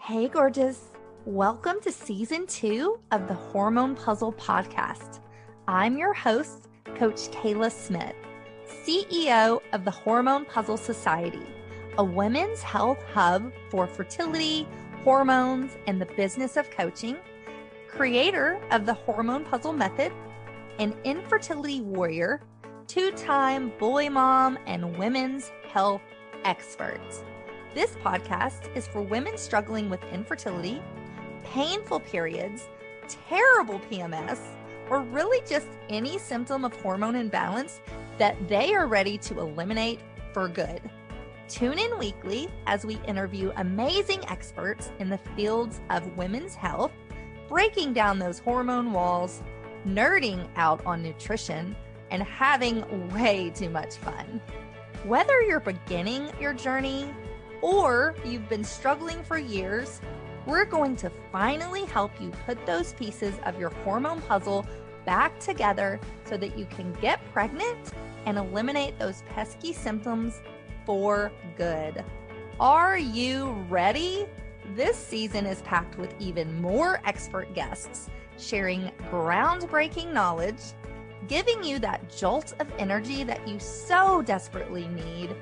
Hey, gorgeous. Welcome to season 2 of the Hormone Puzzle podcast. I'm your host, Coach Kayla Smith, CEO of the Hormone Puzzle Society, a women's health hub for fertility, hormones, and the business of coaching, creator of the Hormone Puzzle Method, an infertility warrior, 2-time boy mom, and women's health expert. This podcast is for women struggling with infertility, painful periods, terrible PMS, or really just any symptom of hormone imbalance that they are ready to eliminate for good. Tune in weekly as we interview amazing experts in the fields of women's health, breaking down those hormone walls, nerding out on nutrition, and having way too much fun. Whether you're beginning your journey or you've been struggling for years, we're going to finally help you put those pieces of your hormone puzzle back together so that you can get pregnant and eliminate those pesky symptoms for good. Are you ready? This season is packed with even more expert guests sharing groundbreaking knowledge, giving you that jolt of energy that you so desperately need,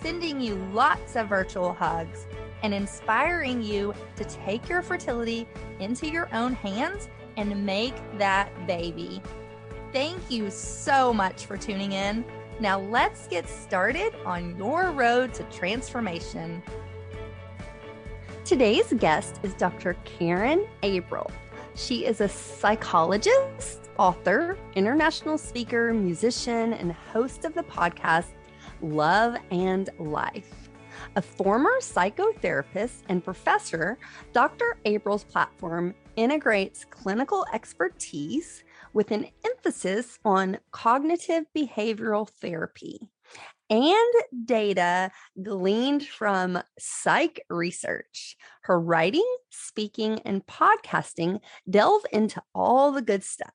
sending you lots of virtual hugs, and inspiring you to take your fertility into your own hands and make that baby. Thank you so much for tuning in. Now let's get started on your road to transformation. Today's guest is Dr. Karin Abrell. She is a psychologist, author, international speaker, musician, and host of the podcast Love and Life. A former psychotherapist and professor, Dr. Abrell's platform integrates clinical expertise with an emphasis on cognitive behavioral therapy and data gleaned from psych research. Her writing, speaking, and podcasting delve into all the good stuff: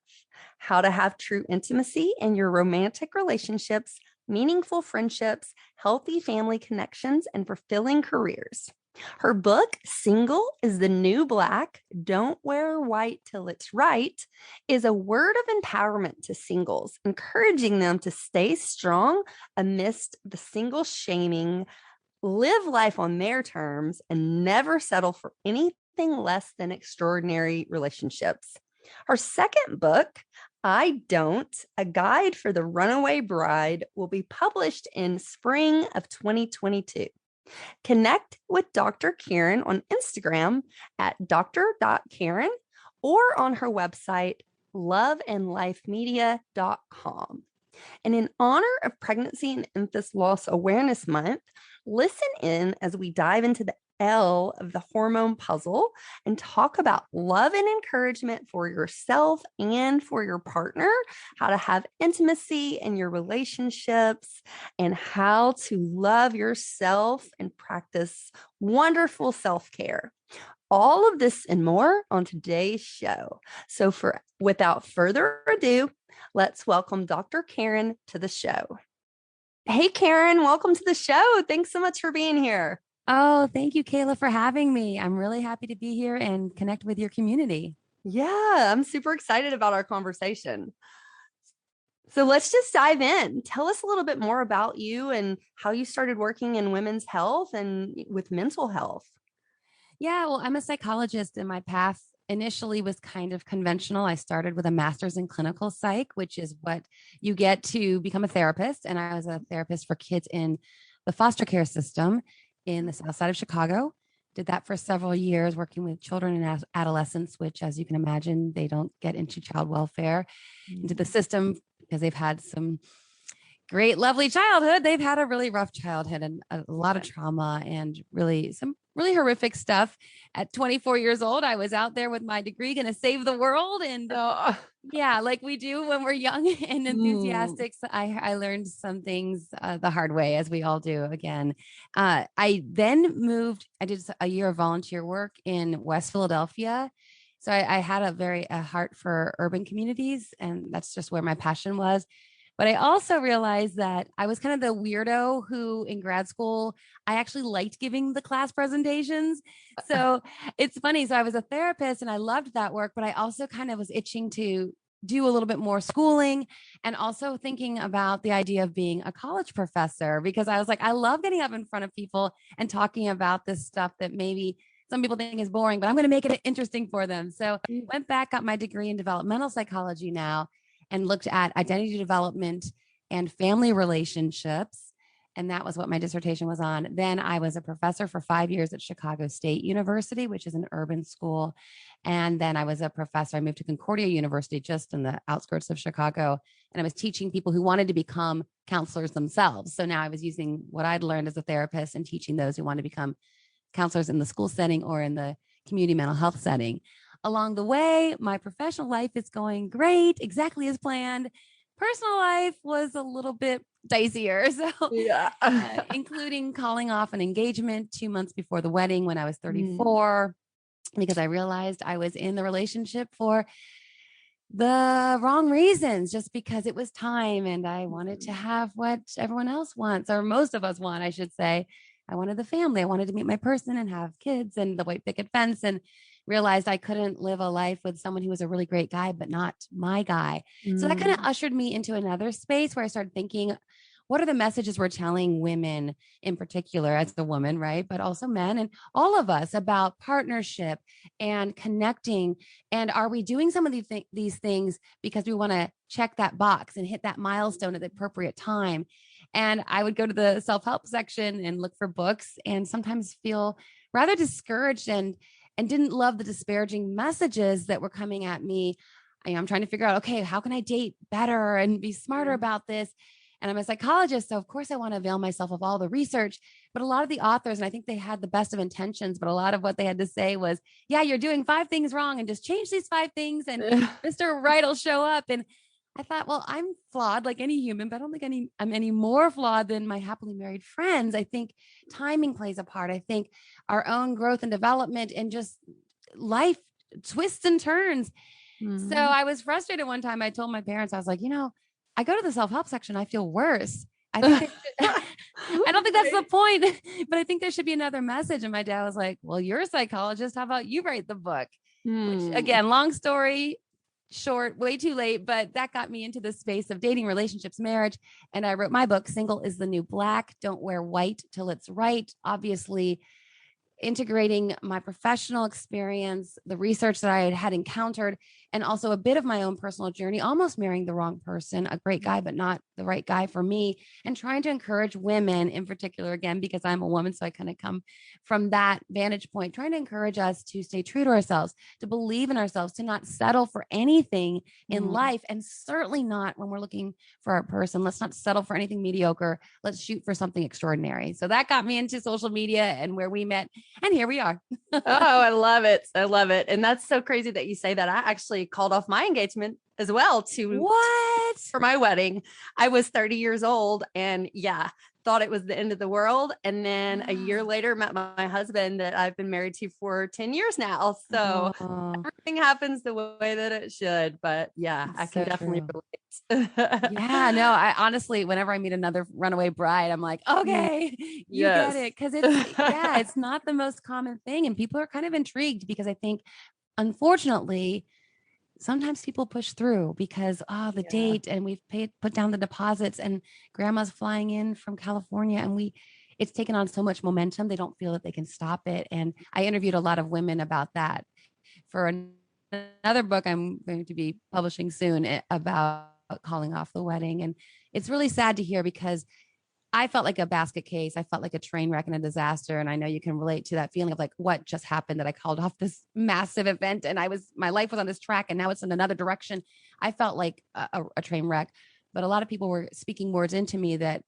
how to have true intimacy in your romantic relationships, meaningful friendships, healthy family connections, and fulfilling careers. Her book, Single is the New Black, Don't Wear White Till It's Right, is a word of empowerment to singles, encouraging them to stay strong amidst the single shaming, live life on their terms, and never settle for anything less than extraordinary relationships. Her second book, I Don't, A Guide for the Runaway Bride, will be published in spring of 2022. Connect with Dr. Karin on Instagram at dr.karin or on her website, loveandlifemedia.com. And in honor of Pregnancy and Infant Loss Awareness Month, listen in as we dive into the L of the hormone puzzle and talk about love and encouragement for yourself and for your partner, how to have intimacy in your relationships, and how to love yourself and practice wonderful self-care. All of this and more on today's show. So without further ado, let's welcome Dr. Karin to the show. Hey, Karin, welcome to the show. Thanks so much for being here. Oh, thank you, Kayla, for having me. I'm really happy to be here and connect with your community. Yeah, I'm super excited about our conversation. So let's just dive in. Tell us a little bit more about you and how you started working in women's health and with mental health. Yeah, well, I'm a psychologist, and my path initially was kind of conventional. I started with a master's in clinical psych, which is what you get to become a therapist. And I was a therapist for kids in the foster care system in the south side of Chicago. Did that for several years, working with children and adolescents, which, as you can imagine, they don't get into child welfare, into the system because they've had some great, lovely childhood. They've had a really rough childhood and a lot of trauma and really some really horrific stuff. At 24 years old, I was out there with my degree, going to save the world. And yeah, like we do when we're young and enthusiastic. So I learned some things the hard way, as we all do again. I then moved, I did a year of volunteer work in West Philadelphia. So I had a heart for urban communities, and that's just where my passion was. But I also realized that I was kind of the weirdo who in grad school, I actually liked giving the class presentations. So it's funny. So I was a therapist and I loved that work, but I also kind of was itching to do a little bit more schooling and also thinking about the idea of being a college professor, because I was like, I love getting up in front of people and talking about this stuff that maybe some people think is boring, but I'm going to make it interesting for them. So went back, got my degree in developmental psychology now, and looked at identity development and family relationships. And that was what my dissertation was on. Then I was a professor for 5 years at Chicago State University, which is an urban school. And then I was a professor. I moved to Concordia University, just in the outskirts of Chicago. And I was teaching people who wanted to become counselors themselves. So now I was using what I'd learned as a therapist and teaching those who want to become counselors in the school setting or in the community mental health setting. Along the way, my professional life is going great, exactly as planned. Personal life was a little bit dicier. So, including calling off an engagement 2 months before the wedding when I was 34, because I realized I was in the relationship for the wrong reasons, just because it was time and I wanted to have what everyone else wants, or most of us want, I should say. I wanted the family. I wanted to meet my person and have kids and the white picket fence, and realized I couldn't live a life with someone who was a really great guy, but not my guy. So that kind of ushered me into another space where I started thinking, what are the messages we're telling women in particular as the woman, right? But also men and all of us about partnership and connecting. And are we doing some of these things because we want to check that box and hit that milestone at the appropriate time? And I would go to the self-help section and look for books and sometimes feel rather discouraged and didn't love the disparaging messages that were coming at me. I'm trying to figure out, okay, how can I date better and be smarter about this? And I'm a psychologist, so of course I want to avail myself of all the research. But a lot of the authors, and I think they had the best of intentions, but a lot of what they had to say was, yeah, you're doing 5 things wrong and just change these 5 things and Mr. Right will show up. And I thought, well, I'm flawed like any human, but I don't think I'm any more flawed than my happily married friends. I think timing plays a part. I think our own growth and development and just life twists and turns. So I was frustrated one time. I told my parents, I was like, I go to the self-help section, I feel worse. I think I don't think that's the point, but I think there should be another message. And my dad was like, well, you're a psychologist. How about you write the book? Which, again, long story short, way too late, but that got me into the space of dating, relationships, marriage. And I wrote my book, Single is the New Black. Don't wear white till it's right. Obviously, integrating my professional experience, the research that I had encountered, and also a bit of my own personal journey, almost marrying the wrong person, a great guy, but not the right guy for me, and trying to encourage women in particular, again, because I'm a woman. So I kind of come from that vantage point, trying to encourage us to stay true to ourselves, to believe in ourselves, to not settle for anything in life, and certainly not when we're looking for our person. Let's not settle for anything mediocre. Let's shoot for something extraordinary. So that got me into social media and where we met. And here we are. Oh, I love it. I love it. And that's so crazy that you say that. I actually called off my engagement as well for my wedding. I was 30 years old and thought it was the end of the world. And then a year later met my husband that I've been married to for 10 years now. So everything happens the way that it should. But I can definitely relate. I honestly, whenever I meet another runaway bride, I'm like, okay, you get it. Cause it's not the most common thing. And people are kind of intrigued because I think, unfortunately, sometimes people push through because, the date, and we've put down the deposits, and grandma's flying in from California, and it's taken on so much momentum. They don't feel that they can stop it. And I interviewed a lot of women about that for another book I'm going to be publishing soon about calling off the wedding. And it's really sad to hear because I felt like a basket case. I felt like a train wreck and a disaster. And I know you can relate to that feeling of like, what just happened that I called off this massive event and my life was on this track and now it's in another direction. I felt like a train wreck, but a lot of people were speaking words into me that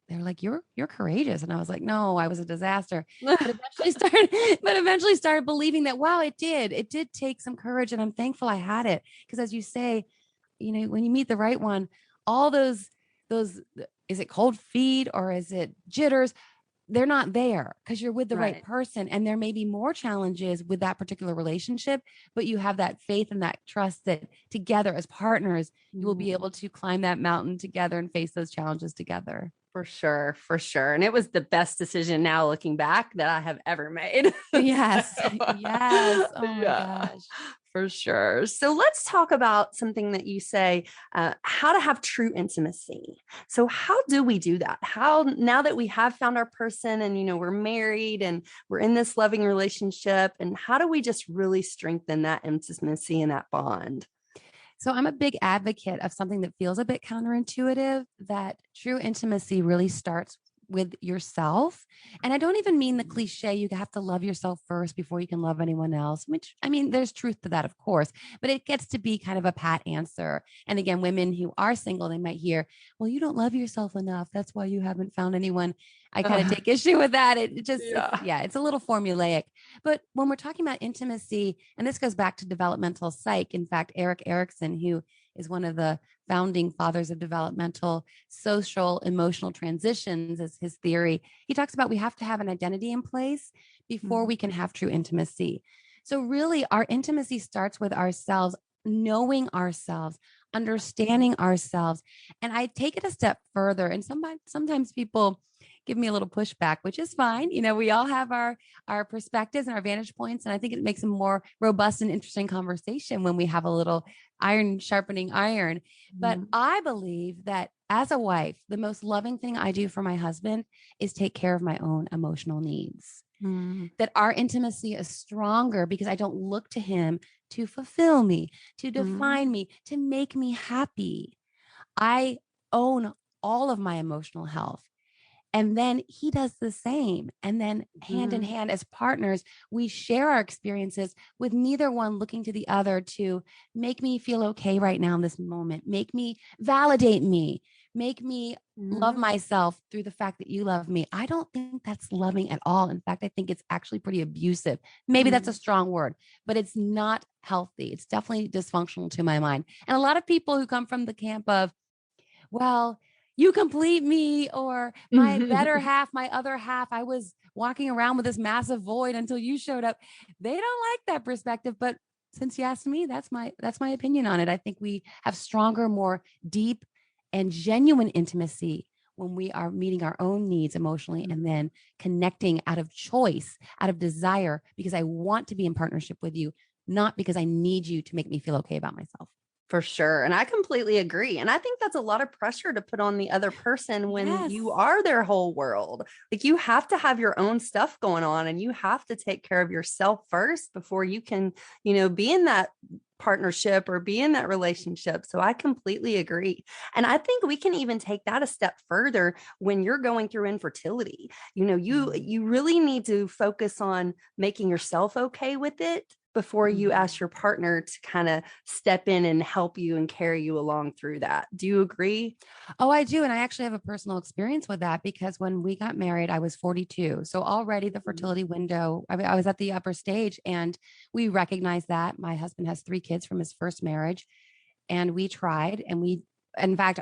they're like, you're courageous. And I was like, no, I was a disaster. But eventually started believing that, wow, it did take some courage. And I'm thankful I had it. Because as you say, when you meet the right one, all those, is it cold feet or is it jitters? they're not there because you're with the right Right. person. And there may be more challenges with that particular relationship, but you have that faith and that trust that together as partners, you will be able to climb that mountain together and face those challenges together. For sure. For sure. And it was the best decision now looking back that I have ever made. Yes. So, Yes. Oh my yeah, gosh. for sure. So let's talk about something that you say, how to have true intimacy. So how do we do that? How, now that we have found our person and, we're married and we're in this loving relationship, and how do we just really strengthen that intimacy and that bond? So I'm a big advocate of something that feels a bit counterintuitive, that true intimacy really starts with yourself. And I don't even mean the cliche, you have to love yourself first before you can love anyone else, which, I mean, there's truth to that, of course, but it gets to be kind of a pat answer. And again, women who are single, they might hear, well, you don't love yourself enough. That's why you haven't found anyone. I kind of take issue with that. It just, it's a little formulaic. But when we're talking about intimacy, and this goes back to developmental psych, in fact, Erik Erikson, who is one of the founding fathers of developmental social emotional transitions, is his theory. He talks about we have to have an identity in place before we can have true intimacy. So really our intimacy starts with ourselves, knowing ourselves, understanding ourselves. And I take it a step further. And sometimes people give me a little pushback, which is fine. We all have our perspectives and our vantage points. And I think it makes a more robust and interesting conversation when we have a little iron sharpening iron. But I believe that as a wife, the most loving thing I do for my husband is take care of my own emotional needs. That our intimacy is stronger because I don't look to him to fulfill me, to define me, to make me happy. I own all of my emotional health. And then he does the same. And then hand in hand as partners, we share our experiences with neither one looking to the other to make me feel okay right now in this moment, validate me, make me love myself through the fact that you love me. I don't think that's loving at all. In fact, I think it's actually pretty abusive. Maybe that's a strong word, but it's not healthy. It's definitely dysfunctional to my mind. And a lot of people who come from the camp of, well, you complete me, or my better half, my other half, I was walking around with this massive void until you showed up. They don't like that perspective. But since you asked me, that's my opinion on it. I think we have stronger, more deep and genuine intimacy when we are meeting our own needs emotionally and then connecting out of choice, out of desire, because I want to be in partnership with you, not because I need you to make me feel okay about myself. For sure. And I completely agree. And I think that's a lot of pressure to put on the other person when you are their whole world. Like, you have to have your own stuff going on and you have to take care of yourself first before you can, be in that partnership or be in that relationship. So I completely agree. And I think we can even take that a step further when you're going through infertility. You really need to focus on making yourself okay with it before you ask your partner to kind of step in and help you and carry you along through that. Do you agree? Oh, I do. And I actually have a personal experience with that because when we got married, I was 42. So already the fertility window, I was at the upper stage, and we recognized that my husband has 3 kids from his first marriage. And we tried, and in fact,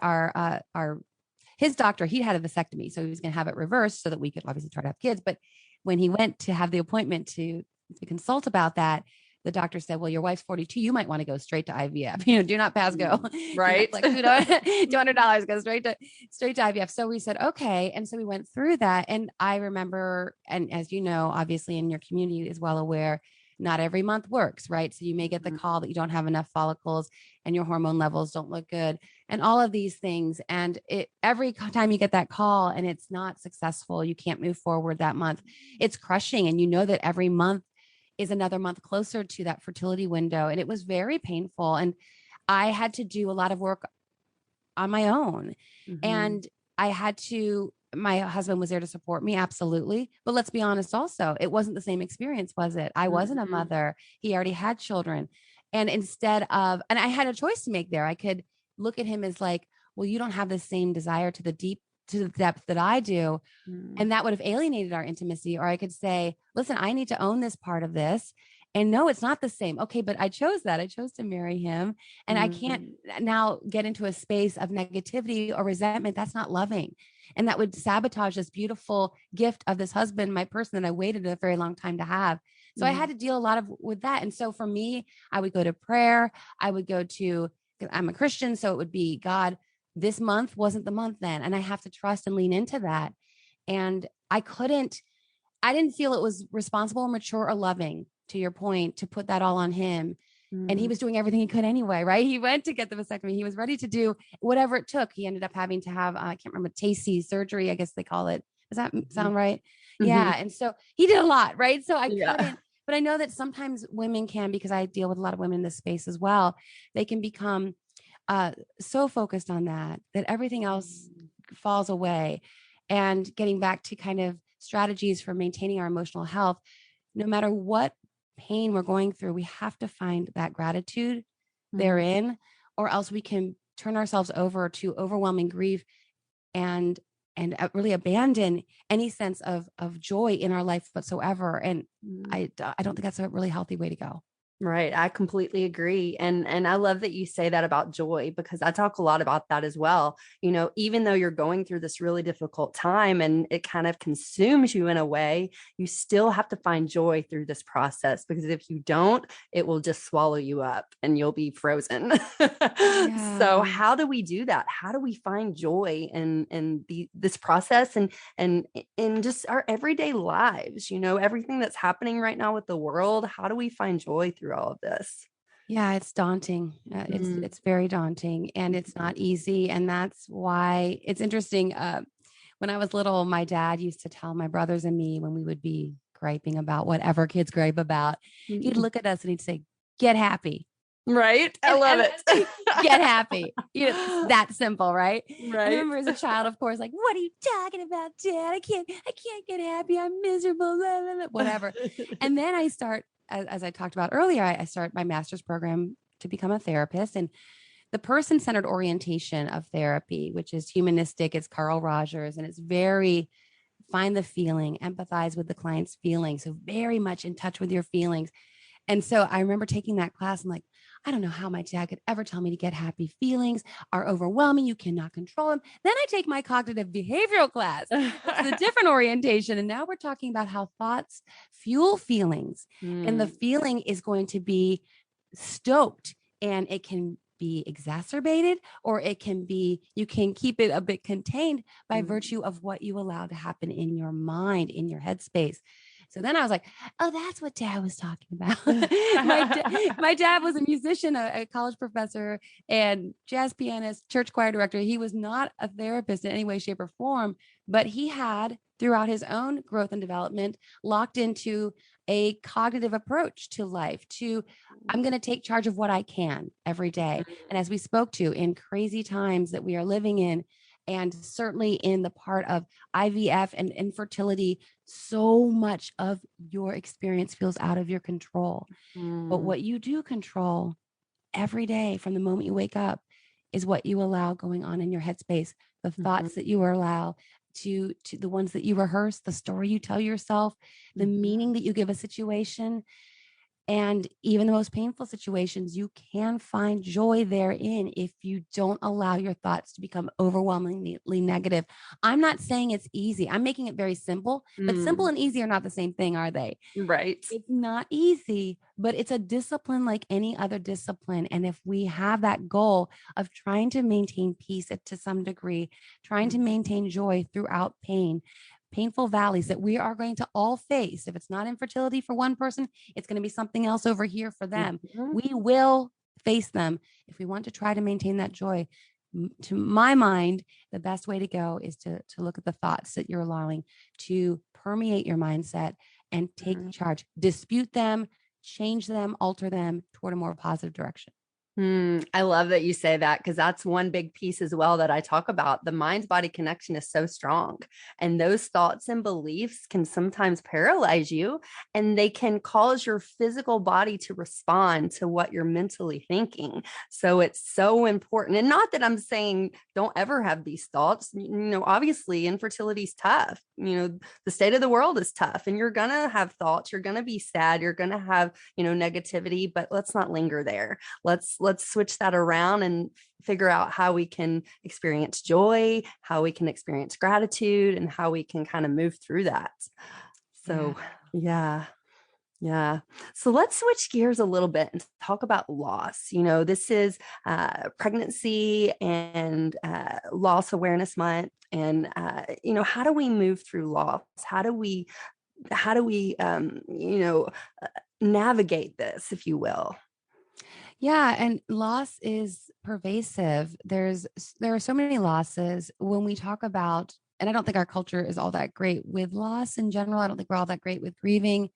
his doctor, he had a vasectomy. So he was going to have it reversed so that we could obviously try to have kids. But when he went to have the appointment to consult about that, the doctor said, well, your wife's 42. You might want to go straight to IVF. Do not pass go. Right. Like $200 go straight to IVF. So we said, okay. And so we went through that. And I remember, and as you know, obviously in your community is well aware, not every month works, right? So you may get the call that you don't have enough follicles and your hormone levels don't look good and all of these things. And every time you get that call and it's not successful, you can't move forward that month, it's crushing. And you know that every month is another month closer to that fertility window. And it was very painful. And I had to do a lot of work on my own. And my husband was there to support me. Absolutely. But let's be honest also, it wasn't the same experience, was it? I wasn't a mother. He already had children. And and I had a choice to make there. I could look at him as like, well, you don't have the same desire to the depth that I do. And that would have alienated our intimacy. Or I could say, listen, I need to own this part of this. And no, it's not the same. Okay, but I chose that. I chose to marry him. And I can't now get into a space of negativity or resentment. That's not loving. And that would sabotage this beautiful gift of this husband, my person that I waited a very long time to have. So I had to deal a lot with that. And so for me, I would go to prayer. I would go to, I'm a Christian. So it would be, God, this month wasn't the month then. And I have to trust and lean into that. And I didn't feel it was responsible or mature or loving, to your point, to put that all on him. And he was doing everything he could anyway, right? He went to get the vasectomy. He was ready to do whatever it took. He ended up having to have, I can't remember, TACI surgery, I guess they call it. Does that sound right? Yeah. And so he did a lot, right? So I couldn't, but I know that sometimes women can, because I deal with a lot of women in this space as well. They can become so focused on that everything else falls away. And getting back to kind of strategies for maintaining our emotional health, no matter what pain we're going through, we have to find that gratitude therein, or else we can turn ourselves over to overwhelming grief and really abandon any sense of joy in our life whatsoever. And I don't think that's a really healthy way to go. Right. I completely agree. And I love that you say that about joy, because I talk a lot about that as well. You know, even though you're going through this really difficult time and it kind of consumes you in a way, you still have to find joy through this process, because if you don't, it will just swallow you up and you'll be frozen. So how do we do that? How do we find joy in this process and in just our everyday lives? You know, everything that's happening right now with the world, how do we find joy through all of this? Yeah, it's daunting. It's very daunting, and it's not easy. And that's why it's interesting. When I was little, my dad used to tell my brothers and me, when we would be griping about whatever kids gripe about, he'd look at us and he'd say, "Get happy." Right. I love it. Get happy. You know, it's that simple, right? Right. I remember as a child, of course, like, what are you talking about, Dad? I can't get happy. I'm miserable, blah, blah, blah, whatever. And then I start, as I talked about earlier, I start my master's program to become a therapist, and the person-centered orientation of therapy, which is humanistic. It's Carl Rogers, and it's very find the feeling, empathize with the client's feelings. So very much in touch with your feelings. And so I remember taking that class. I'm like, I don't know how my dad could ever tell me to get happy. Feelings are overwhelming. You cannot control them. Then I take my cognitive behavioral class. It's a different orientation. And now we're talking about how thoughts fuel feelings. And the feeling is going to be stoked, and it can be exacerbated, or it can be, you can keep it a bit contained by virtue of what you allow to happen in your mind, in your headspace. So then I was like, oh, that's what Dad was talking about. My dad was a musician, a college professor, and jazz pianist, church choir director. He was not a therapist in any way, shape, or form, but he had, throughout his own growth and development, locked into a cognitive approach to life, I'm going to take charge of what I can every day. And as we spoke to, in crazy times that we are living in, and certainly in the part of IVF and infertility, so much of your experience feels out of your control. But what you do control every day from the moment you wake up is what you allow going on in your headspace, the thoughts that you allow to the ones that you rehearse, the story you tell yourself, the meaning that you give a situation. And even the most painful situations, you can find joy therein if you don't allow your thoughts to become overwhelmingly negative. I'm not saying it's easy. I'm making it very simple, but simple and easy are not the same thing, are they? Right. It's not easy, but it's a discipline like any other discipline. And if we have that goal of trying to maintain peace to some degree, trying to maintain joy throughout painful valleys that we are going to all face. If it's not infertility for one person, it's going to be something else over here for them. We will face them if we want to try to maintain that joy. To my mind, the best way to go is to look at the thoughts that you're allowing to permeate your mindset and take charge, dispute them, change them, alter them toward a more positive direction. I love that you say that, because that's one big piece as well that I talk about. The mind body connection is so strong, and those thoughts and beliefs can sometimes paralyze you, and they can cause your physical body to respond to what you're mentally thinking. So it's so important. And not that I'm saying don't ever have these thoughts. Obviously, infertility is tough. The state of the world is tough, and you're going to have thoughts. You're going to be sad. You're going to have, negativity, but let's not linger there. Let's switch that around and figure out how we can experience joy, how we can experience gratitude, and how we can kind of move through that. So yeah. So let's switch gears a little bit and talk about loss. This is pregnancy and loss awareness month. And, how do we move through loss? How do we navigate this, if you will? Yeah, and loss is pervasive. There are so many losses when we talk about, and I don't think our culture is all that great with loss in general. I don't think we're all that great with grieving.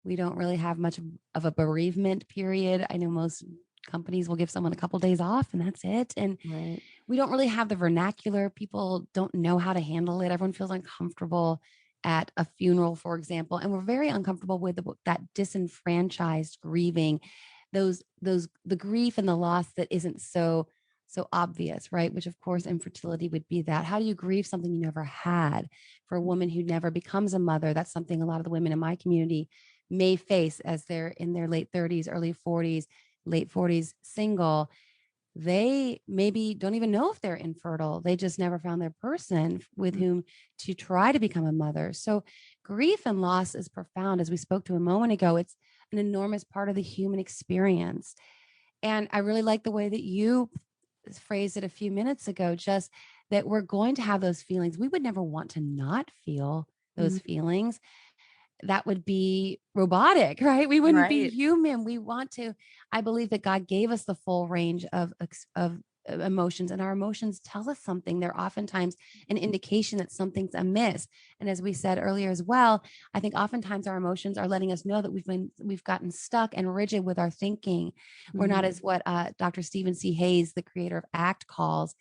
We don't really have much of a bereavement period. I know most companies will give someone a couple days off and that's it. And right. We don't really have the vernacular. People don't know how to handle it. Everyone feels uncomfortable at a funeral, for example, and we're very uncomfortable with that disenfranchised grieving, the grief and the loss that isn't so obvious, right? Which of course infertility would be that. How do you grieve something you never had? For a woman who never becomes a mother, that's something a lot of the women in my community may face as they're in their late 30s, early 40s, late 40s, single. They maybe don't even know if they're infertile. They just never found their person with whom to try to become a mother. So grief and loss is profound. As we spoke to a moment ago, it's an enormous part of the human experience. And I really like the way that you phrased it a few minutes ago, just that we're going to have those feelings. We would never want to not feel those feelings. That would be robotic, right? We wouldn't be human. We want to, I believe that God gave us the full range of emotions, and our emotions tell us something. They're oftentimes an indication that something's amiss. And as we said earlier as well, I think oftentimes our emotions are letting us know that we've gotten stuck and rigid with our thinking. We're not, as what Dr. Stephen C. Hayes, the creator of ACT, calls,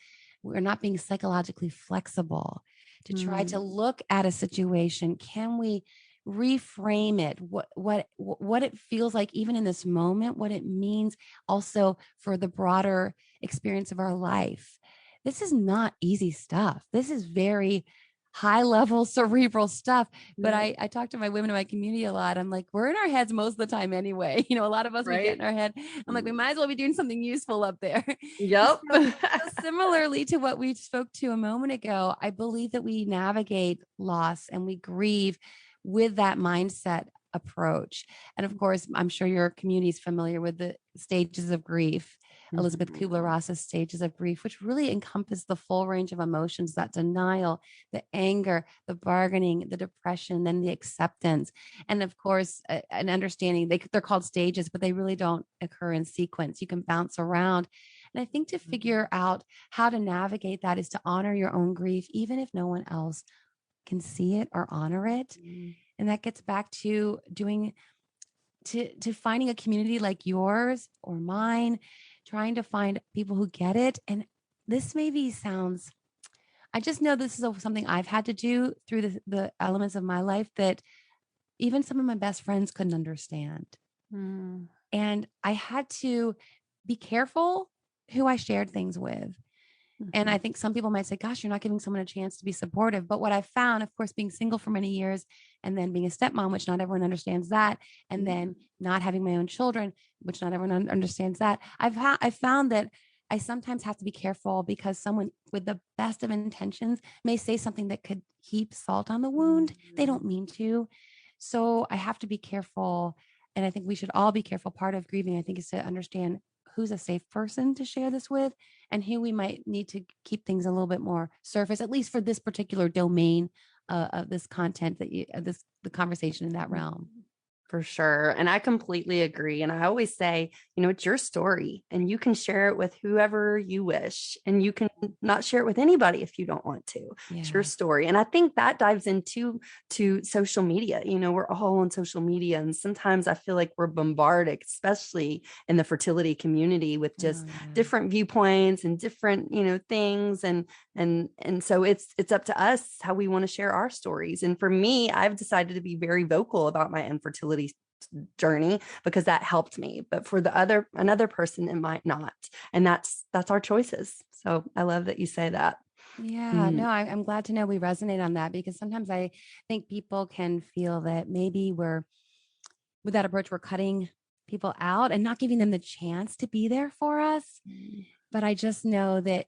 we're not being psychologically flexible to try to look at a situation. Can we reframe it, what it feels like even in this moment, what it means also for the broader experience of our life? This is not easy stuff. This is very high level cerebral stuff. But I talk to my women in my community a lot. I'm like, we're in our heads most of the time anyway. A lot of us, we get in our head. I'm like, we might as well be doing something useful up there. Yep. So similarly to what we spoke to a moment ago, I believe that we navigate loss and we grieve with that mindset approach. And of course, I'm sure your community is familiar with the stages of grief, Elizabeth Kubler-Ross's stages of grief, which really encompass the full range of emotions, that denial, the anger, the bargaining, the depression, then the acceptance. And of course, an understanding, they're called stages, but they really don't occur in sequence. You can bounce around. And I think to figure out how to navigate that is to honor your own grief, even if no one else can see it or honor it. And that gets back to finding a community like yours or mine, trying to find people who get it. And this maybe sounds, I just know this is something I've had to do through the elements of my life that even some of my best friends couldn't understand. And I had to be careful who I shared things with. And I think some people might say, gosh, you're not giving someone a chance to be supportive. But what I found, of course, being single for many years and then being a stepmom, which not everyone understands that, and then not having my own children, which not everyone understands that, I found that I sometimes have to be careful because someone with the best of intentions may say something that could heap salt on the wound. They don't mean to. So I have to be careful. And I think we should all be careful. Part of grieving, I think, is to understand who's a safe person to share this with and who we might need to keep things a little bit more surface, at least for this particular domain of this content, the conversation in that realm. For sure. And I completely agree. And I always say, it's your story and you can share it with whoever you wish. And you can not share it with anybody if you don't want to. Yeah. It's your story. And I think that dives into social media. We're all on social media. And sometimes I feel like we're bombarded, especially in the fertility community, with just different viewpoints and different, things. And so it's up to us how we want to share our stories. And for me, I've decided to be very vocal about my infertility journey because that helped me. But for another person, it might not. And that's our choices. So I love that you say that. Yeah, no, I'm glad to know we resonate on that, because sometimes I think people can feel that maybe with that approach, we're cutting people out and not giving them the chance to be there for us. But I just know that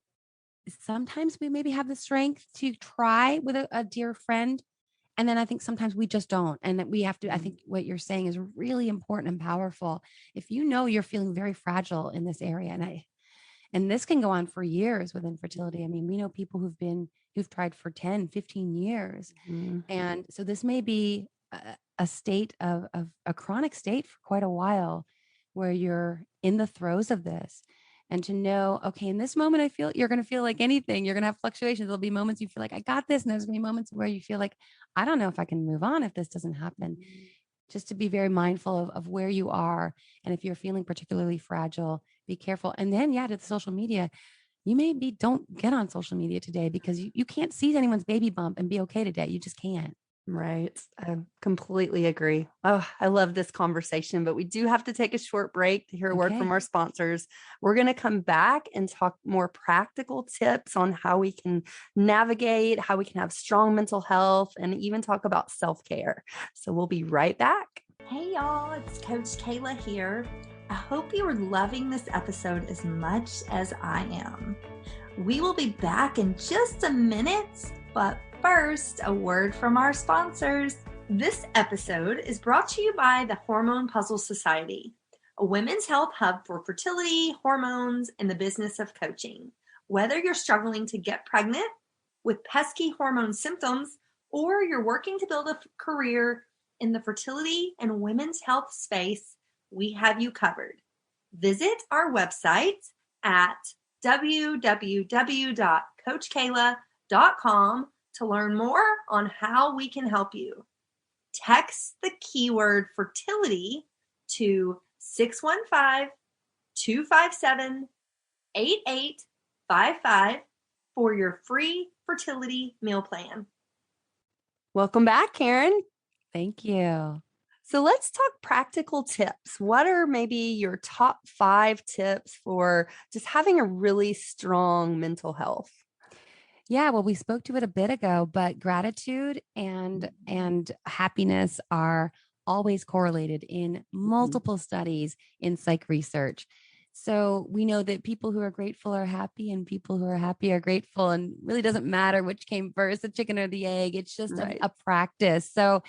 sometimes we maybe have the strength to try with a dear friend. And then I think sometimes we just don't. And that we have to, I think what you're saying is really important and powerful. If you're feeling very fragile in this area, and this can go on for years with infertility. I mean, we know people who've tried for 10, 15 years. And so this may be a state of a chronic state for quite a while, where you're in the throes of this. And to know, okay, in this moment, I feel you're going to feel like anything. You're going to have fluctuations. There'll be moments you feel like I got this. And there's going to be moments where you feel like, I don't know if I can move on if this doesn't happen. Just to be very mindful of where you are. And if you're feeling particularly fragile, be careful. And then, to the social media, don't get on social media today, because you can't see anyone's baby bump and be okay today. You just can't. Right. I completely agree. Oh, I love this conversation, but we do have to take a short break to hear a word from our sponsors. We're going to come back and talk more practical tips on how we can navigate, how we can have strong mental health, and even talk about self-care. So we'll be right back. Hey y'all, it's Coach Kayla here. I hope you are loving this episode as much as I am. We will be back in just a minute, but first, a word from our sponsors. This episode is brought to you by the Hormone Puzzle Society, a women's health hub for fertility, hormones, and the business of coaching. Whether you're struggling to get pregnant with pesky hormone symptoms, or you're working to build a career in the fertility and women's health space, we have you covered. Visit our website at www.coachkayla.com to learn more on how we can help you. Text the keyword fertility to 615-257-8855 for your free fertility meal plan. Welcome back, Karin. Thank you. So let's talk practical tips. What are maybe your top 5 tips for just having a really strong mental health? Yeah, well, we spoke to it a bit ago, but gratitude and happiness are always correlated in multiple studies in psych research. So we know that people who are grateful are happy, and people who are happy are grateful, and really doesn't matter which came first, the chicken or the egg. It's just a practice. So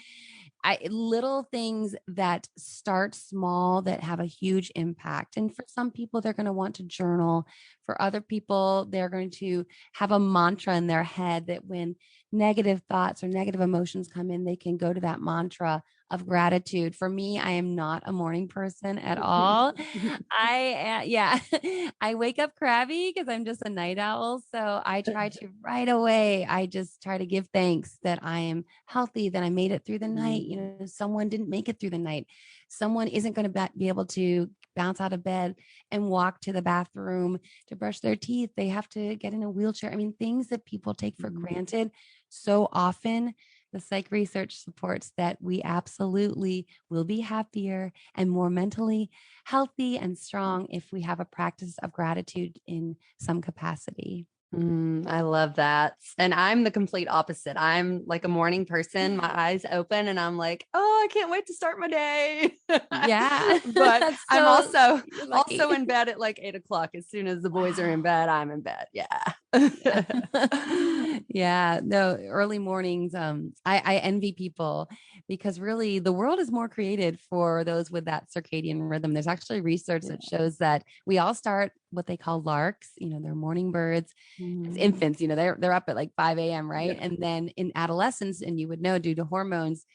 little things that start small that have a huge impact. And for some people, they're going to want to journal. For other people, they're going to have a mantra in their head that when negative thoughts or negative emotions come in, they can go to that mantra of gratitude. For me, I am not a morning person at all. I wake up crabby because I'm just a night owl. So I try to right away, I just try to give thanks that I am healthy, that I made it through the night. Someone didn't make it through the night. Someone isn't going to be able to bounce out of bed and walk to the bathroom to brush their teeth. They have to get in a wheelchair. I mean, things that people take for granted so often. The psych research supports that we absolutely will be happier and more mentally healthy and strong if we have a practice of gratitude in some capacity. I love that. And I'm the complete opposite. I'm like a morning person, my eyes open and I'm like, oh, I can't wait to start my day. Yeah. But I'm also in bed at like 8:00. As soon as the boys are in bed, I'm in bed. Yeah. Yeah. No, early mornings. I envy people, because really the world is more created for those with that circadian rhythm. There's actually research that shows that we all start what they call larks, they're morning birds. As infants, they're up at like 5 a.m. right? Yeah. And then in adolescence, and you would know due to hormones,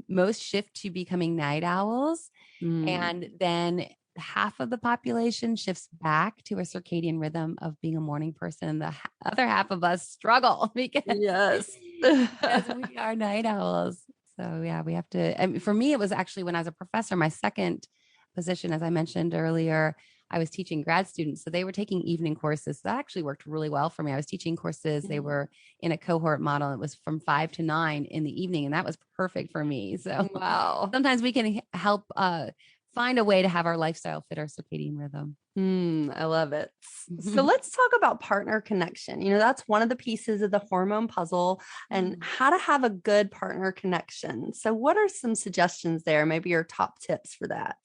most shift to becoming night owls. Mm. And then half of the population shifts back to a circadian rhythm of being a morning person. And the other half of us struggle because, because we are night owls. So yeah, we have to, I mean, for me, it was actually when I was a professor, my second position, as I mentioned earlier, I was teaching grad students. So they were taking evening courses. That actually worked really well for me. I was teaching courses. They were in a cohort model. It was from 5 to 9 in the evening. And that was perfect for me. So wow. Sometimes we can help find a way to have our lifestyle fit our circadian rhythm. I love it. So let's talk about partner connection. That's one of the pieces of the hormone puzzle and how to have a good partner connection. So what are some suggestions there? Maybe your top tips for that?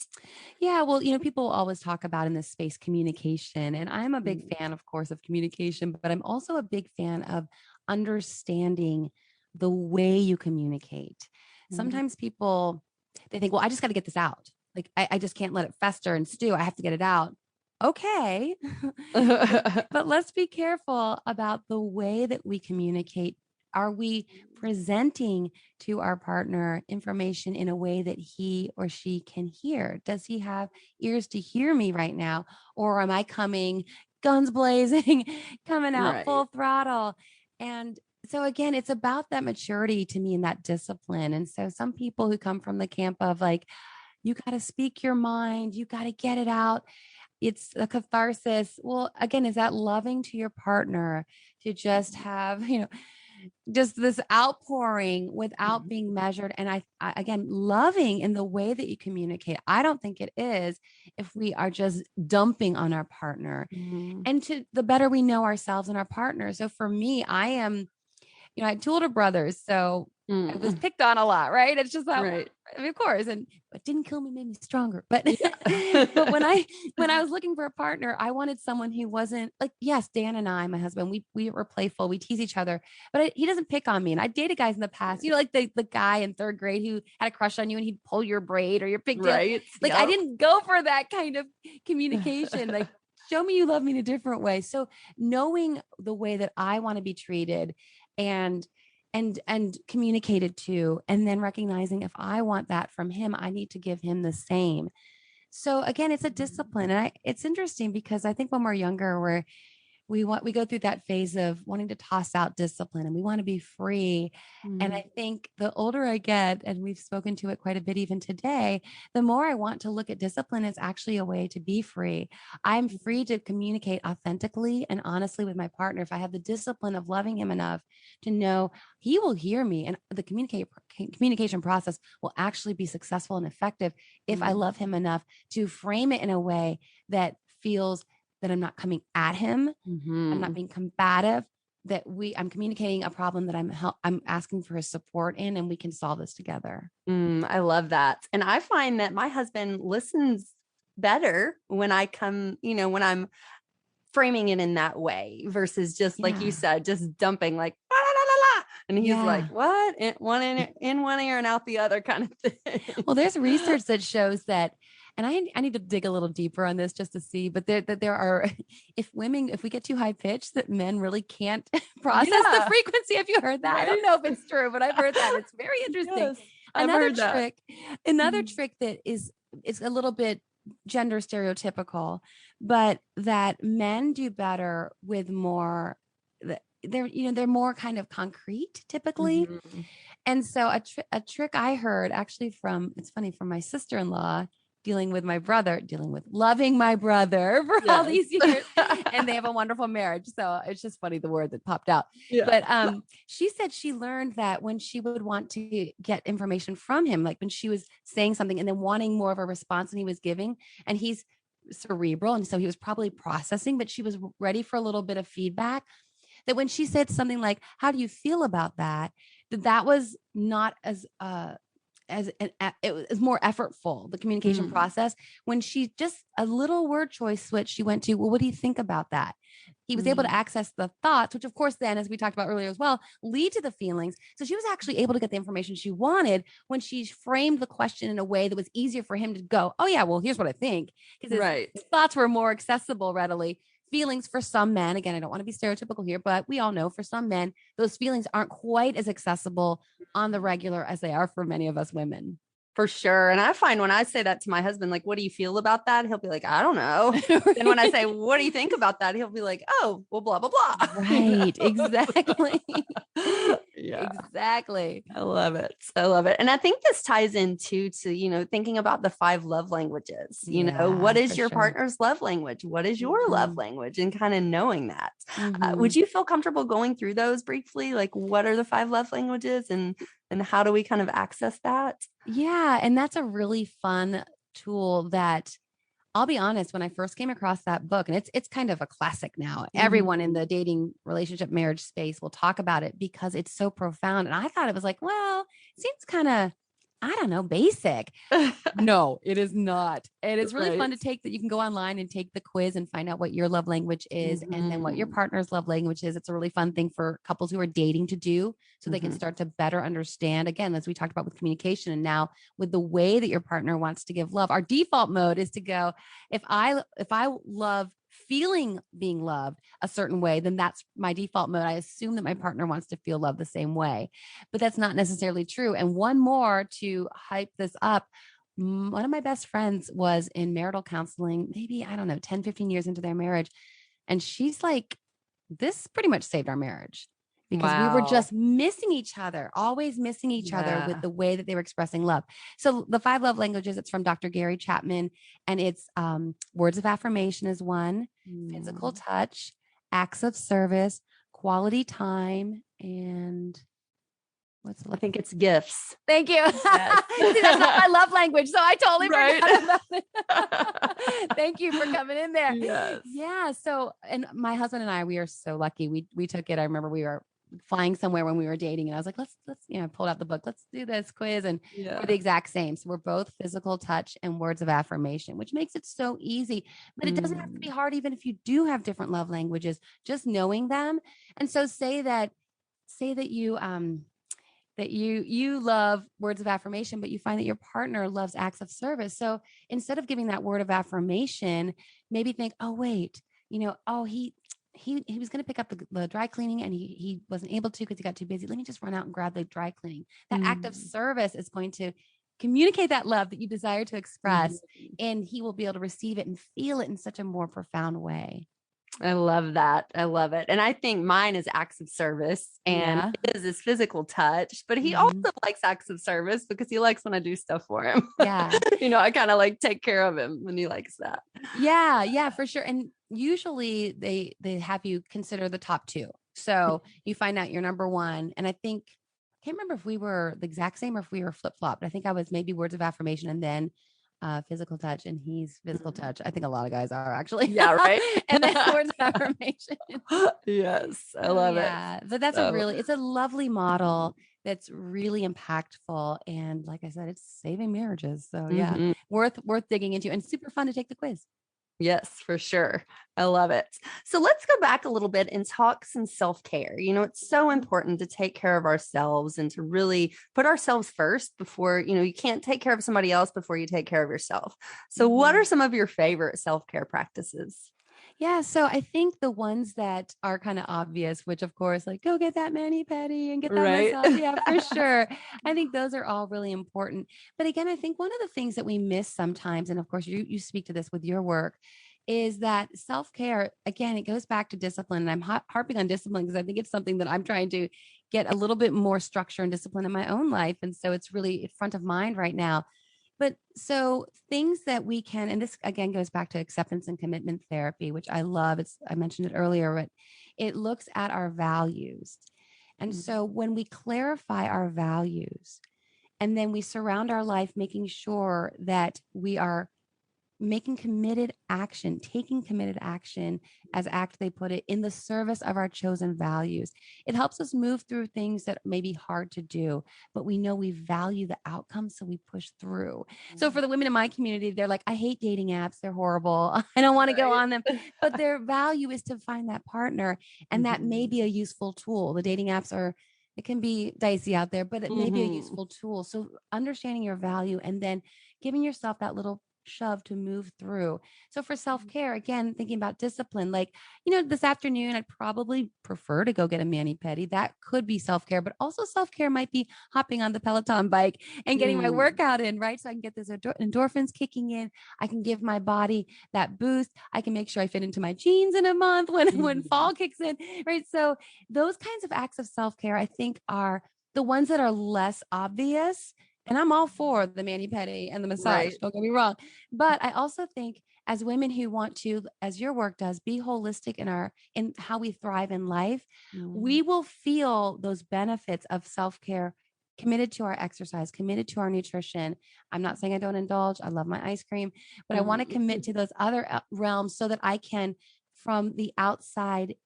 Yeah, well, people always talk about in this space communication, and I'm a big fan, of course, of communication, but I'm also a big fan of understanding the way you communicate. Sometimes people, they think, well, I just got to get this out. Like, I just can't let it fester and stew. I have to get it out. Okay. But let's be careful about the way that we communicate. Are we presenting to our partner information in a way that he or she can hear? Does he have ears to hear me right now? Or am I coming guns blazing, coming out full throttle? And so again, it's about that maturity to me and that discipline. And so some people who come from the camp of like, you got to speak your mind, you got to get it out. It's a catharsis. Well, again, is that loving to your partner to just have, just this outpouring without being measured? And I again, loving in the way that you communicate. I don't think it is if we are just dumping on our partner. And to the better we know ourselves and our partner. So for me, I am, I had two older brothers, so I was picked on a lot, right? It's just that, I mean, of course, and what didn't kill me made me stronger. But but when I was looking for a partner, I wanted someone who wasn't like, yes, Dan and I, my husband, we were playful, we tease each other, but he doesn't pick on me. And I dated guys in the past, like the guy in third grade who had a crush on you and he'd pull your braid or your pigtail. Right. Like I didn't go for that kind of communication. Like, show me you love me in a different way. So knowing the way that I want to be treated and communicated to, and then recognizing if I want that from him, I need to give him the same. So again, it's a discipline. And it's interesting because I think when we're younger, we go through that phase of wanting to toss out discipline and we want to be free. And I think the older I get, and we've spoken to it quite a bit even today, the more I want to look at discipline as actually a way to be free. I'm free to communicate authentically and honestly with my partner if I have the discipline of loving him enough to know he will hear me, and the communication process will actually be successful and effective if I love him enough to frame it in a way that feels that I'm not coming at him. I'm not being combative, that I'm communicating a problem that I'm asking for his support in, and we can solve this together. I love that. And I find that my husband listens better when I come, when I'm framing it in that way versus just like you said, just dumping like, la, la, la, la, la. And he's like, what? In one ear and out the other kind of thing. Well, there's research that shows that, and I need to dig a little deeper on this just to see, but there are, if we get too high pitched, that men really can't process the frequency. Have you heard that? Right. I don't know if it's true, but I've heard that. It's very interesting. Yes, another trick that is a little bit gender stereotypical, but that men do better with more, they're more kind of concrete typically. And so a trick I heard actually from my sister-in-law, dealing with loving my brother for all these years. And they have a wonderful marriage. So it's just funny, the word that popped out. Yeah. But she said she learned that when she would want to get information from him, like when she was saying something and then wanting more of a response than he was giving, and he's cerebral. And so he was probably processing, but she was ready for a little bit of feedback, that when she said something like, how do you feel about that? That was not as it was more effortful, the communication process. When she just a little word choice switch, she went to, well, what do you think about that? He was able to access the thoughts, which of course then, as we talked about earlier as well, lead to the feelings. So she was actually able to get the information she wanted when she framed the question in a way that was easier for him to go, oh yeah, well, here's what I think. Because his thoughts were more accessible readily feelings for some men, again, I don't want to be stereotypical here, but we all know for some men, those feelings aren't quite as accessible on the regular as they are for many of us women. For sure. And I find when I say that to my husband, like, what do you feel about that? He'll be like, I don't know. And when I say, what do you think about that? He'll be like, oh, well, blah, blah, blah. Right. Exactly. Yeah. Exactly. I love it. I love it. And I think this ties into thinking about the 5 love languages. What is your partner's love language? What is your love language? And kind of knowing that. Would you feel comfortable going through those briefly? Like, what are the 5 love languages and how do we kind of access that? Yeah. And that's a really fun tool that, I'll be honest, when I first came across that book, and it's kind of a classic now, everyone in the dating, relationship, marriage space will talk about it because it's so profound. And I thought it was like, well, it seems kind of, I don't know, basic. No, it is not. And it's really fun to take that. You can go online and take the quiz and find out what your love language is and then what your partner's love language is. It's a really fun thing for couples who are dating to do so they can start to better understand, again, as we talked about with communication. And now with the way that your partner wants to give love, our default mode is to go, if I love being loved a certain way, then that's my default mode. I assume that my partner wants to feel loved the same way, but that's not necessarily true. And one more to hype this up. One of my best friends was in marital counseling, maybe, I don't know, 10, 15 years into their marriage. And she's like, this pretty much saved our marriage because we were just missing each other, always missing each other with the way that they were expressing love. So the 5 love languages, it's from Dr. Gary Chapman, and it's words of affirmation is one, physical touch, acts of service, quality time, and I think it's gifts. Thank you. Yes. See, that's not my love language, so I totally forgot about it. Thank you for coming in there. Yes. Yeah. So, and my husband and I, we are so lucky. We took it. I remember we were flying somewhere when we were dating, and I was like, let's I pulled out the book. Let's do this quiz, and we're the exact same. So we're both physical touch and words of affirmation, which makes it so easy. But it doesn't have to be hard, even if you do have different love languages. Just knowing them, and so say that you love words of affirmation, but you find that your partner loves acts of service. So instead of giving that word of affirmation, maybe think, oh, wait, he was going to pick up the dry cleaning and he wasn't able to because he got too busy. Let me just run out and grab the dry cleaning. That act of service is going to communicate that love that you desire to express, and he will be able to receive it and feel it in such a more profound way. I love that. I love it. And I think mine is acts of service and his physical touch, but he also likes acts of service because he likes when I do stuff for him. Yeah. I kind of like take care of him when he likes that. Yeah. Yeah, for sure. And usually they have you consider the top 2. So you find out your number 1. And I can't remember if we were the exact same or if we were flip-flopped. I think I was maybe words of affirmation and then physical touch, and he's physical touch. I think a lot of guys are actually. Yeah, right. And then words of affirmation. Yes, I love it. But that's it's a lovely model that's really impactful, and like I said, it's saving marriages. So worth digging into, and super fun to take the quiz. Yes, for sure. I love it. So let's go back a little bit and talk some self-care. It's so important to take care of ourselves and to really put ourselves first before, you can't take care of somebody else before you take care of yourself. So what are some of your favorite self-care practices? Yeah. So I think the ones that are kind of obvious, which of course, like go get that mani-pedi and get that massage. Yeah, for sure. I think those are all really important. But again, I think one of the things that we miss sometimes, and of course you speak to this with your work, is that self-care, again, it goes back to discipline. And I'm harping on discipline because I think it's something that I'm trying to get a little bit more structure and discipline in my own life. And so it's really front of mind right now. But so things that we can, and this again goes back to acceptance and commitment therapy, which I love. I mentioned it earlier, but it looks at our values. And so when we clarify our values and then we surround our life, making sure that we are taking committed action, as ACT, they put it, in the service of our chosen values. It helps us move through things that may be hard to do, but we know we value the outcome, so we push through. So for the women in my community, they're like, I hate dating apps. They're horrible. I don't want to go on them. But their value is to find that partner, and that may be a useful tool. The dating apps it can be dicey out there, but it may be a useful tool. So understanding your value and then giving yourself that little shove to move through. So for self-care, again, thinking about discipline, like, this afternoon, I'd probably prefer to go get a mani-pedi. That could be self-care, but also self-care might be hopping on the Peloton bike and getting my workout in, right? So I can get those endorphins kicking in. I can give my body that boost. I can make sure I fit into my jeans in a month when fall kicks in, right? So those kinds of acts of self-care, I think, are the ones that are less obvious. And I'm all for the mani-pedi and the massage. Don't get me wrong. But I also think as women who want to, as your work does, be holistic in how we thrive in life, we will feel those benefits of self-care, committed to our exercise, committed to our nutrition. I'm not saying I don't indulge. I love my ice cream, but I want to commit to those other realms so that I can, from the outside,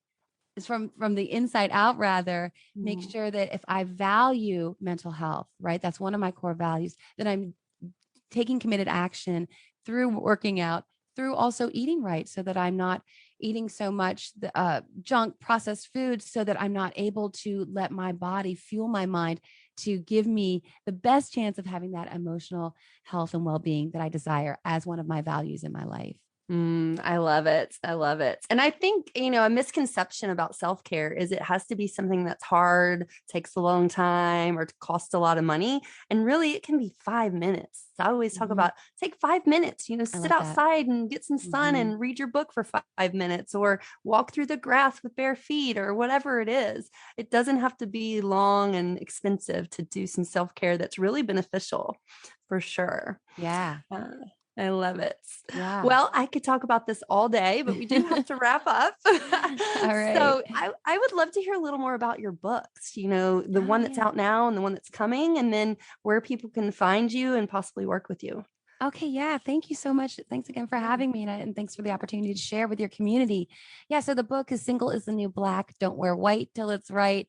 is from the inside out, rather, make sure that if I value mental health, right, that's one of my core values, that I'm taking committed action through working out, through also eating right, so that I'm not eating so much junk processed food, so that I'm not able to let my body fuel my mind to give me the best chance of having that emotional health and well-being that I desire as one of my values in my life. I love it. I love it. And I think, a misconception about self-care is it has to be something that's hard, takes a long time, or costs a lot of money. And really, it can be 5 minutes. I always talk about take 5 minutes, sit outside and get some sun and read your book for 5 minutes, or walk through the grass with bare feet, or whatever it is. It doesn't have to be long and expensive to do some self-care that's really beneficial, for sure. Yeah. I love it. Yeah. Well, I could talk about this all day, but we do have to wrap up. All right. So I would love to hear a little more about your books, the one that's out now and the one that's coming, and then where people can find you and possibly work with you. Okay. Yeah. Thank you so much. Thanks again for having me. And thanks for the opportunity to share with your community. Yeah. So the book is Single is the New Black. Don't wear white till it's right.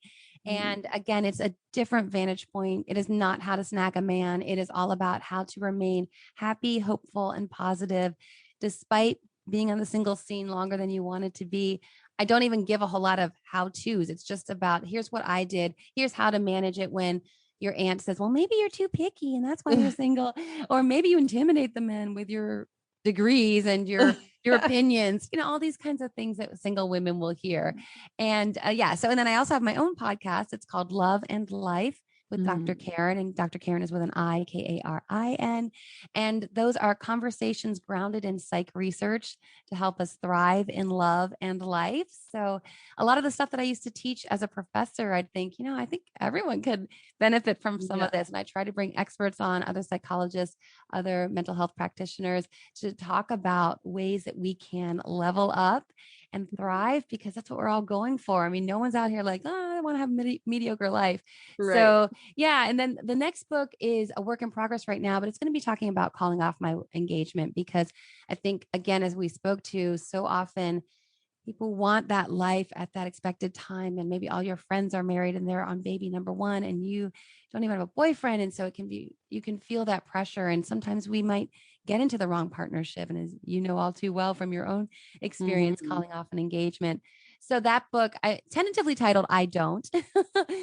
And again, it's a different vantage point. It is not how to snag a man. It is all about how to remain happy, hopeful, and positive, despite being on the single scene longer than you wanted to be. I don't even give a whole lot of how-tos. It's just about, here's what I did. Here's how to manage it when your aunt says, well, maybe you're too picky and that's why you're single. Or maybe you intimidate the men with your degrees and your opinions, all these kinds of things that single women will hear. And and then I also have my own podcast. It's called Love and Life with Dr. Karin, and Dr. Karin is with an I, Karin. And those are conversations grounded in psych research to help us thrive in love and life. So a lot of the stuff that I used to teach as a professor, I think everyone could benefit from some of this. And I try to bring experts on, other psychologists, other mental health practitioners, to talk about ways that we can level up and thrive, because that's what we're all going for. I mean, no one's out here like, I want to have a mediocre life. Right. So yeah. And then the next book is a work in progress right now, but it's going to be talking about calling off my engagement, because I think, again, as we spoke to, so often people want that life at that expected time. And maybe all your friends are married and they're on baby number 1 and you don't even have a boyfriend. And so you can feel that pressure. And sometimes we might get into the wrong partnership. And as you know all too well from your own experience, calling off an engagement. So that book, I tentatively titled, I Don't.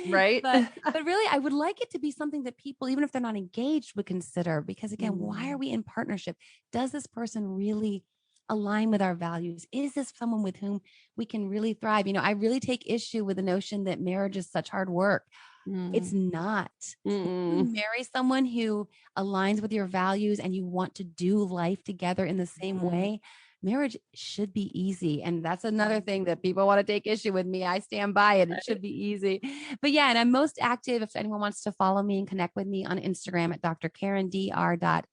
Right. but really, I would like it to be something that people, even if they're not engaged, would consider. Because again, why are we in partnership? Does this person really align with our values? Is this someone with whom we can really thrive? I really take issue with the notion that marriage is such hard work. It's not. You marry someone who aligns with your values and you want to do life together in the same way. Marriage should be easy. And that's another thing that people want to take issue with me. I stand by it. It should be easy. But yeah, and I'm most active, if anyone wants to follow me and connect with me, on Instagram at Dr. Karin, Dr.Karin.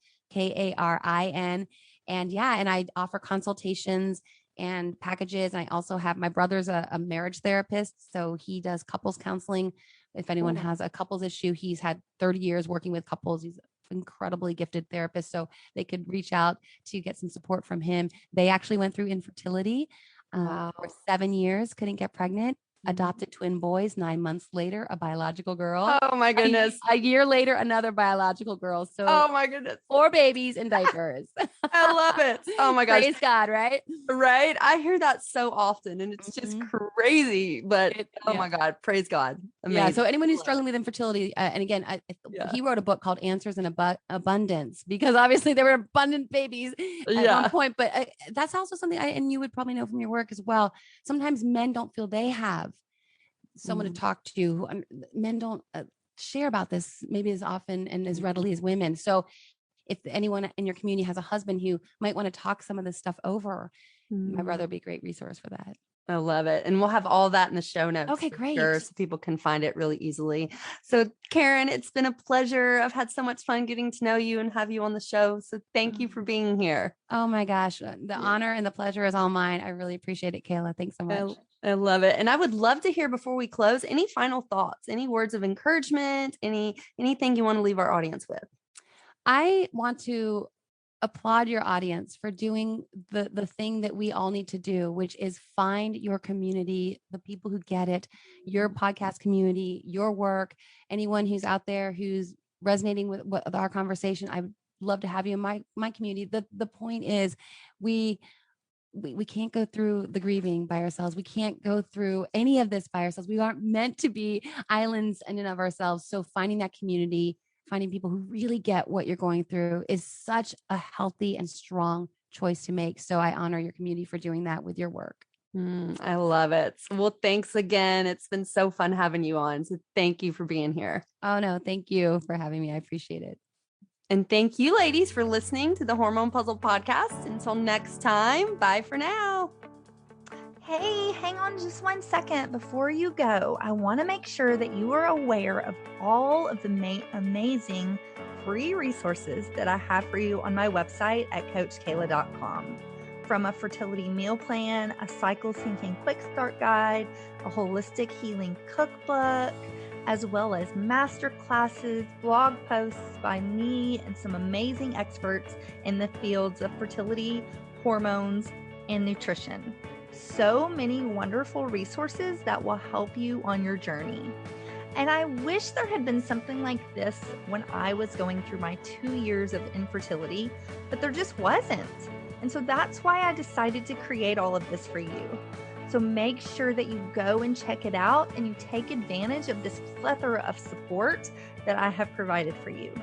And I offer consultations and packages. And I also have, my brother's a marriage therapist, so he does couples counseling. If anyone has a couples issue, he's had 30 years working with couples. He's an incredibly gifted therapist, so they could reach out to get some support from him. They actually went through infertility for 7 years, couldn't get pregnant. adopted twin boys. 9 months later, a biological girl. Oh my goodness. A year later, another biological girl. So oh my goodness. 4 babies in diapers. I love it. Oh my gosh. Praise God, right? Right. I hear that so often and it's just crazy, but oh my God, praise God. Amazing. Yeah. So anyone who's struggling with infertility, and again, he wrote a book called Answers in Abundance, because obviously there were abundant babies at one point, but that's also something and you would probably know from your work as well. Sometimes men don't feel they have someone to talk to. Men don't share about this maybe as often and as readily as women. So if anyone in your community has a husband who might want to talk some of this stuff over, my brother would be a great resource for that. I love it. And we'll have all that in the show notes. Okay, great. Sure, so people can find it really easily. So Karin, it's been a pleasure. I've had so much fun getting to know you and have you on the show. So thank you for being here. Oh my gosh. The honor and the pleasure is all mine. I really appreciate it, Kayla. Thanks so much. I love it. And I would love to hear, before we close, any final thoughts, any words of encouragement, anything you want to leave our audience with? I want to applaud your audience for doing the thing that we all need to do, which is find your community, the people who get it, your podcast community, your work, anyone who's out there who's resonating with our conversation. I would love to have you in my community. The point is we can't go through the grieving by ourselves. We can't go through any of this by ourselves. We aren't meant to be islands in and of ourselves. So finding that community, finding people who really get what you're going through is such a healthy and strong choice to make. So I honor your community for doing that with your work. I love it. Well, thanks again. It's been so fun having you on. So thank you for being here. Oh, no, thank you for having me. I appreciate it. And thank you, ladies, for listening to the Hormone Puzzle podcast. Until next time, bye for now. Hey, hang on just 1 second before you go. I want to make sure that you are aware of all of the amazing free resources that I have for you on my website at coachkayla.com. From a fertility meal plan, a cycle syncing quick start guide, a holistic healing cookbook, as well as master classes, blog posts by me and some amazing experts in the fields of fertility, hormones, and nutrition. So many wonderful resources that will help you on your journey. And I wish there had been something like this when I was going through my 2 years of infertility, but there just wasn't. And so that's why I decided to create all of this for you. So make sure that you go and check it out and you take advantage of this plethora of support that I have provided for you.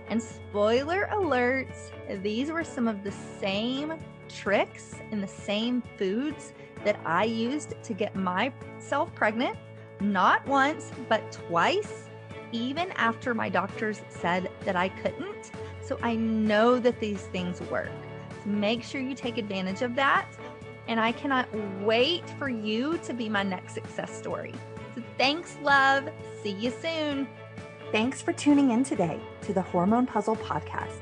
And spoiler alerts, these were some of the same tricks and the same foods that I used to get myself pregnant, not once, but twice, even after my doctors said that I couldn't. So I know that these things work. So make sure you take advantage of that. And I cannot wait for you to be my next success story. So thanks, love. See you soon. Thanks for tuning in today to the Hormone Puzzle podcast.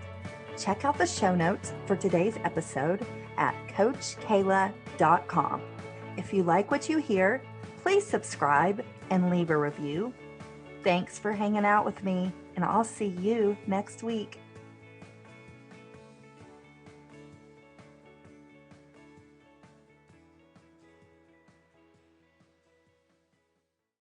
Check out the show notes for today's episode at coachkayla.com. If you like what you hear, please subscribe and leave a review. Thanks for hanging out with me, and I'll see you next week.